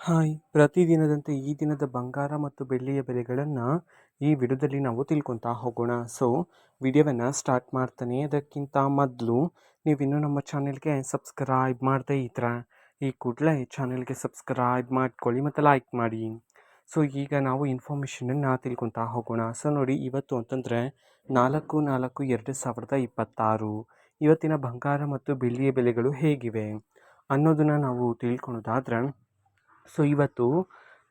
Hi ಪ್ರತಿದಿನದಂತೆ ಈ ದಿನದ ಬಂಗಾರ ಮತ್ತು ಬೆಳ್ಳಿಯ ಬೆಲೆಗಳನ್ನು ಈ ವಿಡಿಯೋದಲ್ಲಿ ನಾವು ತಿಳ್ಕೊತಾ ಹೋಗೋಣ. ವಿಡಿಯೋವನ್ನು ಸ್ಟಾರ್ಟ್ ಮಾಡ್ತಾನೆ ಅದಕ್ಕಿಂತ ಮೊದಲು ನೀವಿನ್ನೂ ನಮ್ಮ ಚಾನೆಲ್ಗೆ ಸಬ್ಸ್ಕ್ರೈಬ್ ಮಾಡದೇ ಇದ್ರೆ ಈ ಕೂಡಲೇ ಚಾನೆಲ್ಗೆ ಸಬ್ಸ್ಕ್ರೈಬ್ ಮಾಡ್ಕೊಳ್ಳಿ ಮತ್ತು ಲೈಕ್ ಮಾಡಿ. ಈಗ ನಾವು ಇನ್ಫಾರ್ಮೇಷನನ್ನು ತಿಳ್ಕೊತಾ ಹೋಗೋಣ. ನೋಡಿ, ಇವತ್ತು ಅಂತಂದರೆ 4/4/2026 ಇವತ್ತಿನ ಬಂಗಾರ ಮತ್ತು ಬೆಳ್ಳಿಯ ಬೆಲೆಗಳು ಹೇಗಿವೆ ಅನ್ನೋದನ್ನು ನಾವು ತಿಳ್ಕೊಳೋದಾದ್ರೆ, ಇವತ್ತು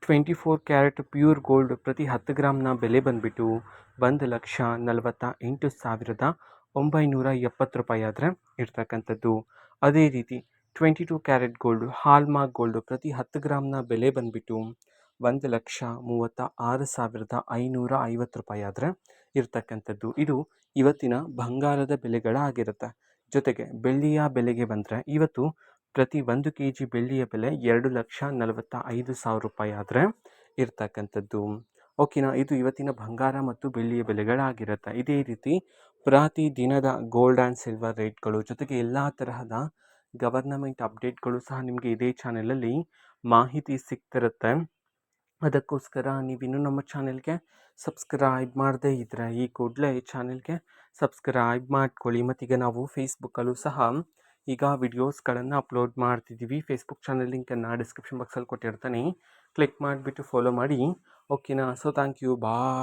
24 ಕ್ಯಾರೆಟ್ ಪ್ಯೂರ್ ಗೋಲ್ಡ್ ಪ್ರತಿ 10 ಗ್ರಾಮ್ನ ಬೆಲೆ ಬಂದುಬಿಟ್ಟು 1,48,970 ರೂಪಾಯಿ ಆದರೆ ಇರ್ತಕ್ಕಂಥದ್ದು. ಅದೇ ರೀತಿ 22 ಕ್ಯಾರೆಟ್ ಗೋಲ್ಡ್ ಹಾಲ್ಮಾರ್ಕ್ ಗೋಲ್ಡ್ ಪ್ರತಿ 10 ಗ್ರಾಮ್ನ ಬೆಲೆ ಬಂದುಬಿಟ್ಟು 1,36,550 ರೂಪಾಯಿ ಆದರೆ ಇರ್ತಕ್ಕಂಥದ್ದು. ಇದು ಇವತ್ತಿನ ಬಂಗಾರದ ಬೆಲೆಗಳಾಗಿರುತ್ತೆ. ಜೊತೆಗೆ ಬೆಳ್ಳಿಯ ಬೆಲೆಗೆ ಬಂದರೆ, ಇವತ್ತು ಪ್ರತಿ 1 kg ಬೆಳ್ಳಿಯ ಬೆಲೆ 2,45,000 ರೂಪಾಯಿ ಆದರೆ ಇರ್ತಕ್ಕಂಥದ್ದು. ಓಕೆನಾ, ಇದು ಇವತ್ತಿನ ಬಂಗಾರ ಮತ್ತು ಬೆಳ್ಳಿಯ ಬೆಲೆಗಳಾಗಿರುತ್ತೆ. ಇದೇ ರೀತಿ ಪ್ರತಿ ದಿನದ ಗೋಲ್ಡ್ ಆ್ಯಂಡ್ ಸಿಲ್ವರ್ ರೇಟ್ಗಳು ಜೊತೆಗೆ ಎಲ್ಲ ತರಹದ ಗವರ್ನಮೆಂಟ್ ಅಪ್ಡೇಟ್ಗಳು ಸಹ ನಿಮಗೆ ಇದೇ ಚಾನೆಲಲ್ಲಿ ಮಾಹಿತಿ ಸಿಗ್ತಿರುತ್ತೆ. ಅದಕ್ಕೋಸ್ಕರ ನೀವಿನ್ನೂ ನಮ್ಮ ಚಾನೆಲ್ಗೆ ಸಬ್ಸ್ಕ್ರೈಬ್ ಮಾಡದೇ ಇದ್ದರೆ ಈ ಕೂಡಲೇ ಚಾನೆಲ್ಗೆ ಸಬ್ಸ್ಕ್ರೈಬ್ ಮಾಡ್ಕೊಳ್ಳಿ. ಮತ್ತೀಗ ನಾವು ಫೇಸ್ಬುಕ್ಕಲ್ಲೂ ಸಹ ಈಗ ವಿಡಿಯೋಸ್ಗಳನ್ನು ಅಪ್ಲೋಡ್ ಮಾಡ್ತಿದ್ದೀವಿ. ಫೇಸ್ಬುಕ್ ಚಾನಲ್ ಲಿಂಕನ್ನು ಡಿಸ್ಕ್ರಿಪ್ಷನ್ ಬಾಕ್ಸಲ್ಲಿ ಕೊಟ್ಟಿರ್ತಾನೆ, ಕ್ಲಿಕ್ ಮಾಡಿಬಿಟ್ಟು ಫಾಲೋ ಮಾಡಿ. ಓಕೆನಾ, ಥ್ಯಾಂಕ್ ಯು, ಬಾಯ್.